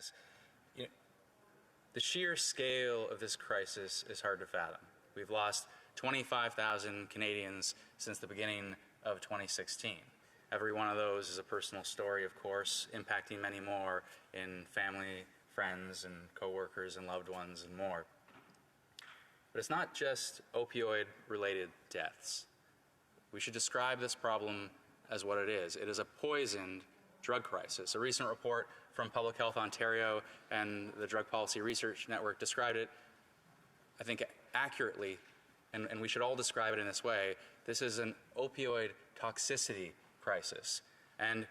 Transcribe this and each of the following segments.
has. The sheer scale of this crisis is hard to fathom. We've lost 25,000 Canadians since the beginning of 2016. Every one of those is a personal story, of course, impacting many more in family, friends, and coworkers and loved ones and more. But it's not just opioid-related deaths. We should describe this problem as what it is. It is a poisoned drug crisis. A recent report from Public Health Ontario and the Drug Policy Research Network described it, I think, accurately, and we should all describe it in this way. This is an opioid toxicity crisis. And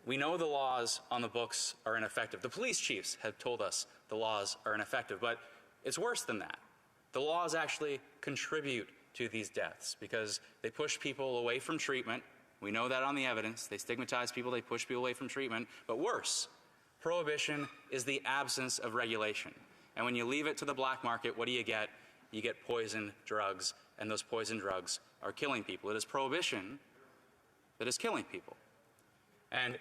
we know the laws on the books are ineffective. The police chiefs have told us the laws are ineffective, but it's worse than that. The laws actually contribute to these deaths because they push people away from treatment. We know that on the evidence. They stigmatize people, they push people away from treatment. But worse, prohibition is the absence of regulation. And when you leave it to the black market, what do you get? You get poisoned drugs, and those poisoned drugs are killing people. It is prohibition that is killing people. And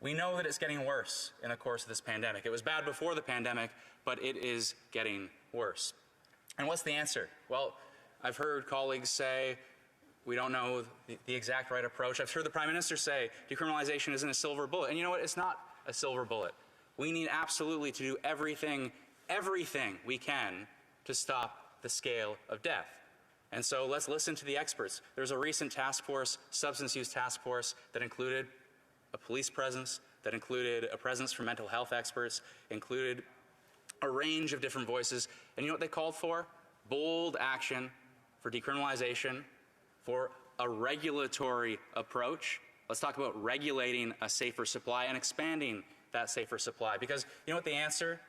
we know that it's getting worse in the course of this pandemic. It was bad before the pandemic, but it is getting worse. And what's the answer? Well, I've heard colleagues say, we don't know the exact right approach. I've heard the Prime Minister say decriminalization isn't a silver bullet. And you know what? It's not a silver bullet. We need absolutely to do everything we can to stop the scale of death. And so let's listen to the experts. There's a recent task force, substance use task force, that included a police presence, that included a presence from mental health experts, included a range of different voices. And you know what they called for? Bold action for decriminalization, for a regulatory approach. Let's talk about regulating a safer supply and expanding that safer supply. Because you know what the answer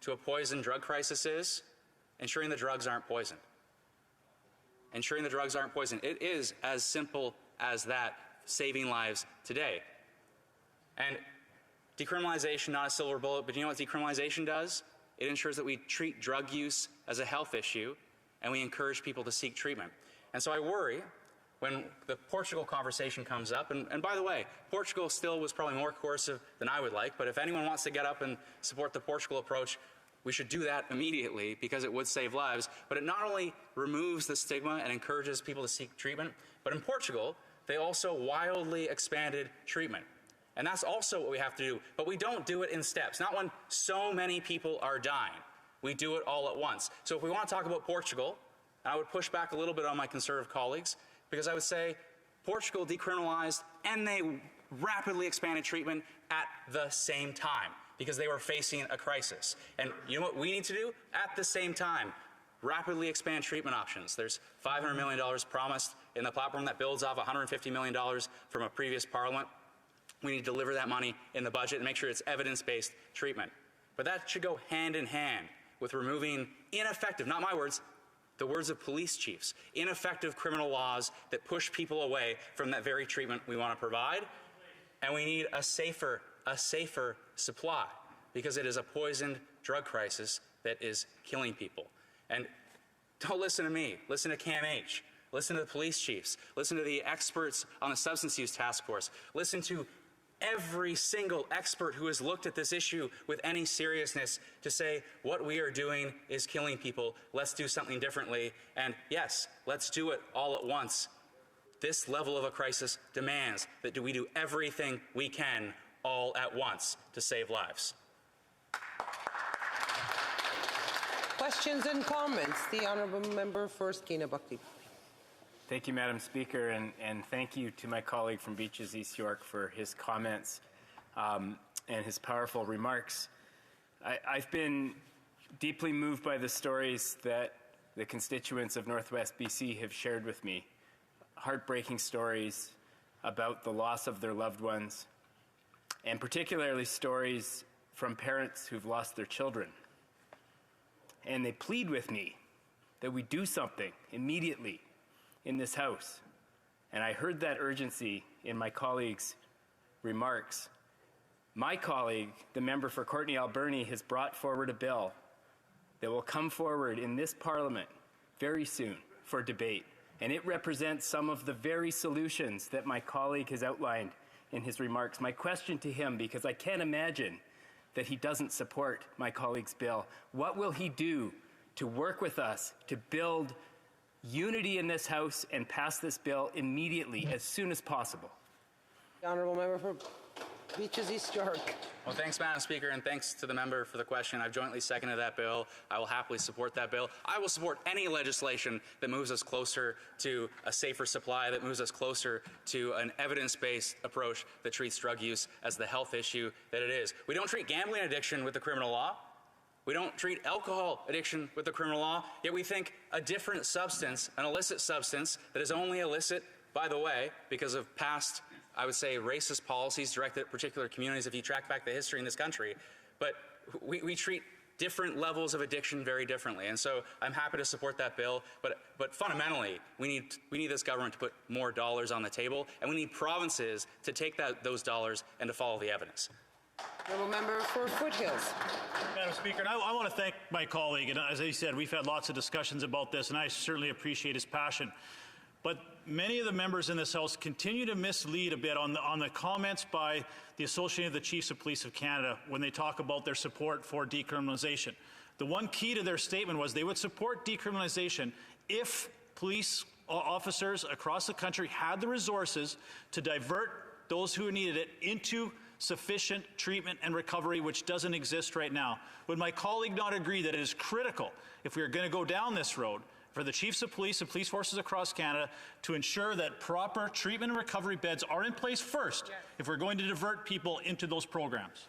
to a poison drug crisis is? Ensuring the drugs aren't poisoned. Ensuring the drugs aren't poisoned. It is as simple as that, saving lives today. And decriminalization, not a silver bullet, but you know what decriminalization does? It ensures that we treat drug use as a health issue and we encourage people to seek treatment. And so I worry when the Portugal conversation comes up, and by the way, Portugal still was probably more coercive than I would like, but if anyone wants to get up and support the Portugal approach, we should do that immediately because it would save lives. But it not only removes the stigma and encourages people to seek treatment, but in Portugal, they also wildly expanded treatment. And that's also what we have to do, but we don't do it in steps, not when so many people are dying. We do it all at once. So if we want to talk about Portugal, and I would push back a little bit on my Conservative colleagues, because I would say Portugal decriminalized and they rapidly expanded treatment at the same time because they were facing a crisis. And you know what we need to do? At the same time, rapidly expand treatment options. There's $500 million promised in the platform that builds off $150 million from a previous parliament. We need to deliver that money in the budget and make sure it's evidence-based treatment. But that should go hand in hand with removing ineffective, not my words, the words of police chiefs, ineffective criminal laws that push people away from that very treatment we want to provide. And we need a safer supply because it is a poisoned drug crisis that is killing people. And don't listen to me, listen to CAMH, listen to the police chiefs, listen to the experts on the substance use task force, listen to every single expert who has looked at this issue with any seriousness to say what we are doing is killing people. Let's do something differently. And yes, let's do it all at once. This level of a crisis demands that we do everything we can all at once to save lives. Questions and comments. The Honourable Member for Erskine-Smith. Thank you, Madam Speaker, and thank you to my colleague from Beaches East York for his comments and his powerful remarks. I've been deeply moved by the stories that the constituents of Northwest BC have shared with me. Heartbreaking stories about the loss of their loved ones, and particularly stories from parents who've lost their children. And they plead with me that we do something immediately in this House. And I heard that urgency in my colleague's remarks. My colleague, the member for Courtenay-Alberni, has brought forward a bill that will come forward in this Parliament very soon for debate. And it represents some of the very solutions that my colleague has outlined in his remarks. My question to him, because I can't imagine that he doesn't support my colleague's bill. What will he do to work with us to build unity in this House and pass this bill immediately, as soon as possible? The honourable member for Beaches East York. Well, thanks, Madam Speaker, and thanks to the member for the question. I've jointly seconded that bill. I will happily support that bill. I will support any legislation that moves us closer to a safer supply, that moves us closer to an evidence-based approach that treats drug use as the health issue that it is. We don't treat gambling addiction with the criminal law. We don't treat alcohol addiction with the criminal law, yet we think a different substance, an illicit substance that is only illicit, by the way, because of past, I would say, racist policies directed at particular communities, if you track back the history in this country. But we treat different levels of addiction very differently. And so I'm happy to support that bill. But fundamentally, we need this government to put more dollars on the table, and we need provinces to take those dollars and to follow the evidence. Honourable member for Foothills. Madam Speaker, and I want to thank my colleague. And as he said, we've had lots of discussions about this, and I certainly appreciate his passion. But many of the members in this House continue to mislead a bit on the comments by the Association of the Chiefs of Police of Canada when they talk about their support for decriminalization. The one key to their statement was they would support decriminalization if police officers across the country had the resources to divert those who needed it into sufficient treatment and recovery, which doesn't exist right now. Would my colleague not agree that it is critical, if we are going to go down this road, for the chiefs of police and police forces across Canada to ensure that proper treatment and recovery beds are in place first, if we're going to divert people into those programs?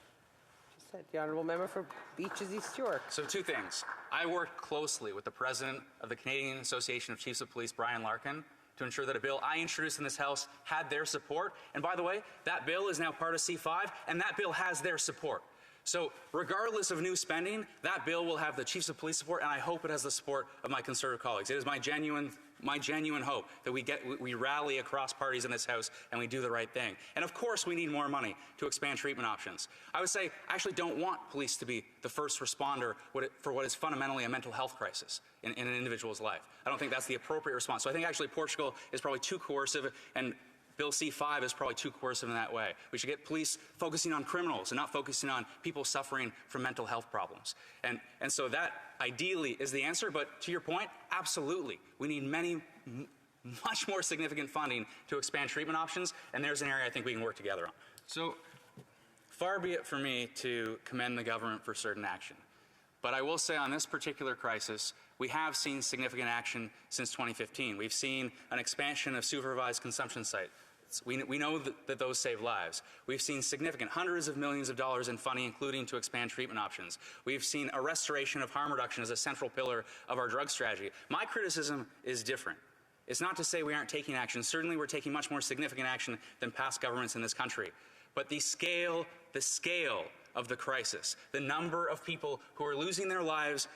Just said the honourable member for Beaches East York. So two things. I worked closely with the president of the Canadian Association of Chiefs of Police, Brian Larkin, to ensure that a bill I introduced in this House had their support. And by the way, that bill is now part of C5, and that bill has their support. So regardless of new spending, that bill will have the chiefs of police support, and I hope it has the support of my Conservative colleagues. It is my genuine hope that we rally across parties in this House and we do the right thing. And of course we need more money to expand treatment options. I would say I actually don't want police to be the first responder for what is fundamentally a mental health crisis in an individual's life. I don't think that's the appropriate response. So I think actually Portugal is probably too coercive, and Bill C5 is probably too coercive in that way. We should get police focusing on criminals and not focusing on people suffering from mental health problems. And so that ideally is the answer, but to your point, absolutely. We need much more significant funding to expand treatment options, and there's an area I think we can work together on. So far be it for me to commend the government for certain action. But I will say on this particular crisis, we have seen significant action since 2015. We've seen an expansion of supervised consumption sites. We know that those save lives. We've seen significant hundreds of millions of dollars in funding, including to expand treatment options. We've seen a restoration of harm reduction as a central pillar of our drug strategy. My criticism is different. It's not to say we aren't taking action. Certainly we're taking much more significant action than past governments in this country. But the scale of the crisis, the number of people who are losing their lives,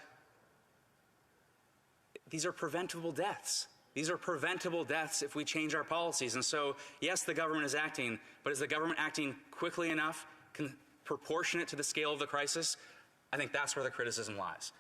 these are preventable deaths. These are preventable deaths if we change our policies. And so, yes, the government is acting, but is the government acting quickly enough, proportionate to the scale of the crisis? I think that's where the criticism lies.